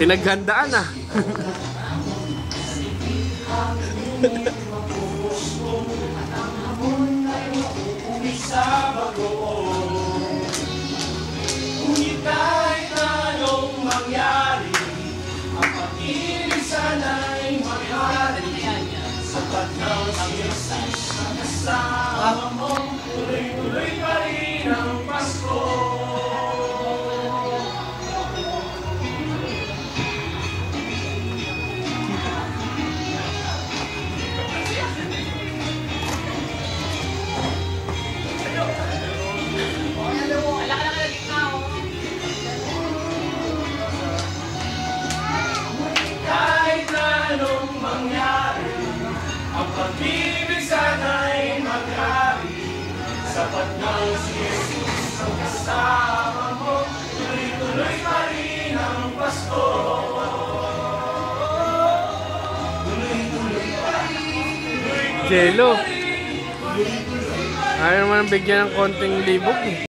Pinaghandaan ah. Ngunit kahit anong mangyari, ang pag-ibig sana'y mangyari. Sapat na si Jesus ang kasama mo, tuloy-tuloy pa rin ang Pasko. Ang pag-ibig sana'y maghari, sapat na si Jesus ang kasama mo, tuloy-tuloy pa rin ang Pasko. Tuloy-tuloy pa rin. Jello. Ayaw naman bigyan ng konting libog eh.